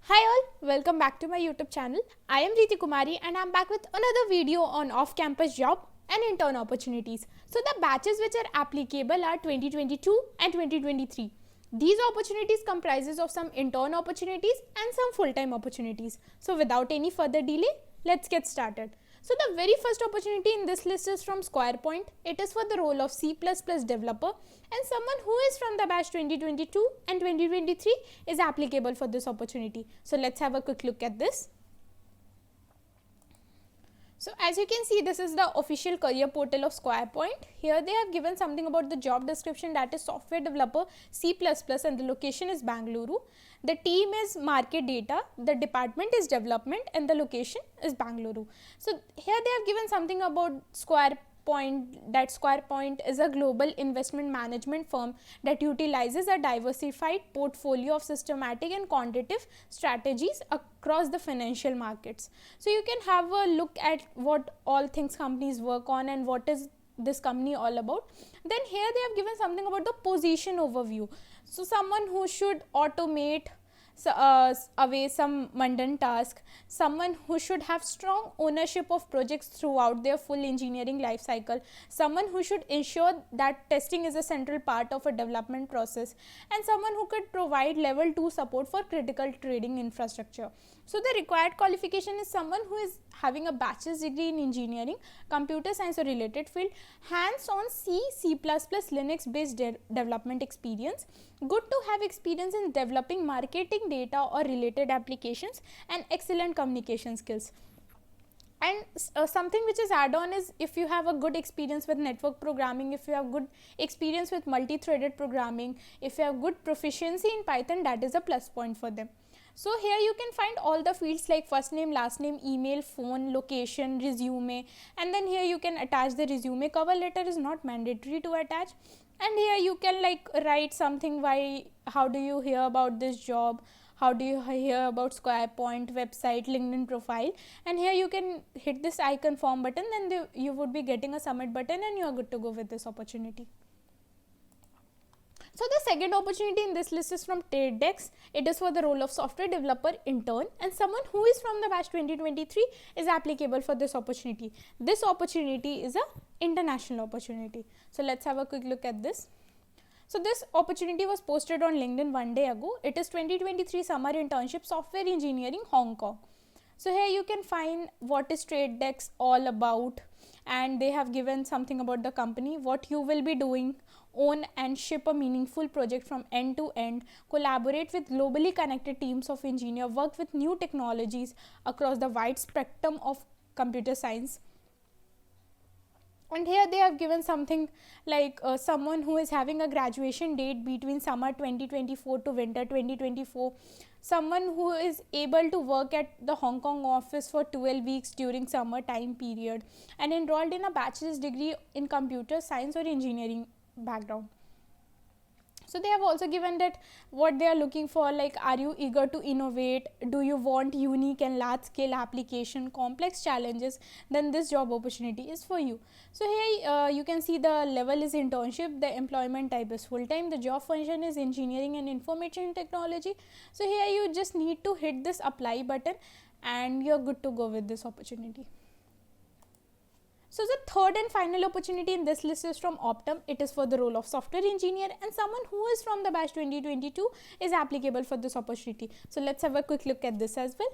Hi all, welcome back to my YouTube channel. I am Riti Kumari and I am back with another video on off-campus job and intern opportunities. So the batches which are applicable are 2022 and 2023. These opportunities comprises of some intern opportunities and some full-time opportunities. So without any further delay, let's get started. So the very first opportunity in this list is from SquarePoint. It is for the role of C++ developer and someone who is from the batch 2022 and 2023 is applicable for this opportunity. So let's have a quick look at this. So as you can see, this is the official career portal of SquarePoint. Here they have given something about the job description, that is software developer C++, and the location is Bangalore. The team is market data, the department is development, and the location is Bangalore. So here they have given something about SquarePoint, that SquarePoint is a global investment management firm that utilizes a diversified portfolio of systematic and quantitative strategies across the financial markets. So you can have a look at what all things companies work on and what is this company all about. Then here they have given something about the position overview. So someone who should automate away some mundane task, someone who should have strong ownership of projects throughout their full engineering life cycle, someone who should ensure that testing is a central part of a development process, and someone who could provide level 2 support for critical trading infrastructure. So the required qualification is someone who is having a bachelor's degree in engineering, computer science or related field, hands-on C++ Linux based development experience, good to have experience in developing marketing data or related applications, and excellent communication skills. And something which is add-on is if you have a good experience with network programming, if you have good experience with multi-threaded programming, if you have good proficiency in Python, that is a plus point for them. So here you can find all the fields like first name, last name, email, phone, location, resume, and then here you can attach the resume. Cover letter is not mandatory to attach, and here you can like write something, how do you hear about this job, how do you hear about SquarePoint website, LinkedIn profile, and here you can hit this icon form button, then you would be getting a submit button and you are good to go with this opportunity. So the second opportunity in this list is from TradeX. It is for the role of software developer intern, and someone who is from the batch 2023 is applicable for this opportunity. This opportunity is a international opportunity. So let's have a quick look at this. So this opportunity was posted on LinkedIn one day ago. It is 2023 summer internship software engineering Hong Kong. So here you can find what is TradeX all about, and they have given something about the company, what you will be doing, own and ship a meaningful project from end to end, collaborate with globally connected teams of engineers, work with new technologies across the wide spectrum of computer science. And here they have given something like someone who is having a graduation date between summer 2024 to winter 2024, someone who is able to work at the Hong Kong office for 12 weeks during summer time period, and enrolled in a bachelor's degree in computer science or engineering background. So they have also given that what they are looking for, like are you eager to innovate, do you want unique and large scale application, complex challenges, then this job opportunity is for you. So here you can see the level is internship, the employment type is full time, the job function is engineering and information technology. So here you just need to hit this apply button and you're good to go with this opportunity. So the third and final opportunity in this list is from Optum. It is for the role of software engineer, and someone who is from the batch 2022 is applicable for this opportunity. So let's have a quick look at this as well.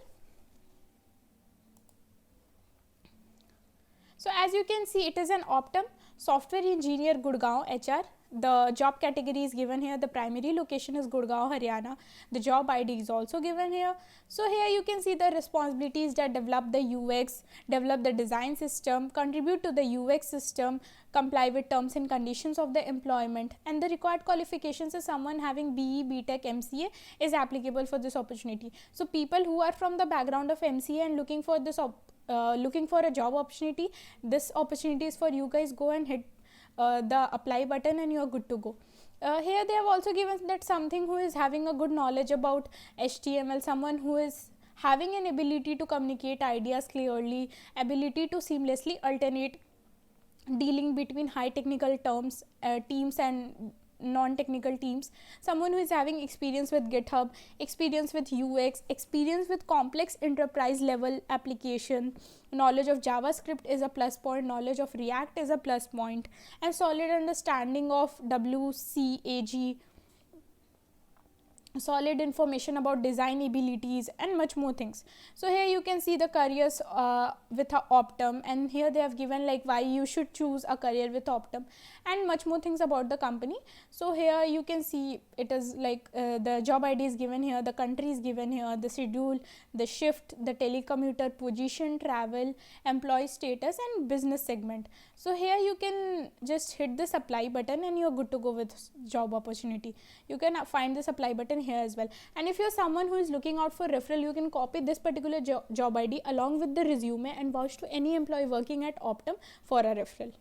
So as you can see, it is an Optum software engineer Gurgaon HR. The job category is given here. The primary location is Gurgaon, Haryana. The job ID is also given here. So here you can see the responsibilities that develop the UX, develop the design system, contribute to the UX system, comply with terms and conditions of the employment, and the required qualifications is someone having BE, BTech, MCA is applicable for this opportunity. So people who are from the background of MCA and looking for this looking for a job opportunity, this opportunity is for you guys. Go and hit the apply button and you are good to go. Here they have also given that something who is having a good knowledge about HTML, someone who is having an ability to communicate ideas clearly, ability to seamlessly alternate dealing between high technical terms, teams and non-technical teams, someone who is having experience with GitHub, experience with UX, experience with complex enterprise level application, knowledge of JavaScript is a plus point, knowledge of React is a plus point, and solid understanding of WCAG, solid information about design abilities, and much more things. So here you can see the careers with Optum, and here they have given like why you should choose a career with Optum and much more things about the company. So here you can see it is like the job ID is given here, the country is given here, the schedule, the shift, the telecommuter position, travel, employee status, and business segment. So here you can just hit this apply button and you're good to go with job opportunity. You can find this apply button here as well. And if you're someone who is looking out for referral, you can copy this particular job ID along with the resume and vouch to any employee working at Optum for a referral.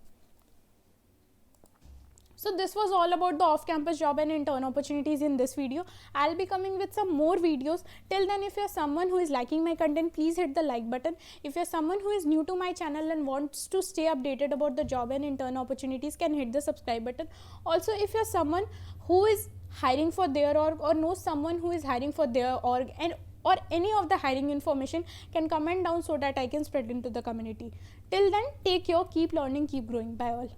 So this was all about the off-campus job and intern opportunities in this video. I'll be coming with some more videos. Till then, if you're someone who is liking my content, please hit the like button. If you're someone who is new to my channel and wants to stay updated about the job and intern opportunities, can hit the subscribe button. Also, if you're someone who is hiring for their org or knows someone who is hiring for their org and or any of the hiring information, can comment down so that I can spread into the community. Till then, take care, keep learning, keep growing. Bye all.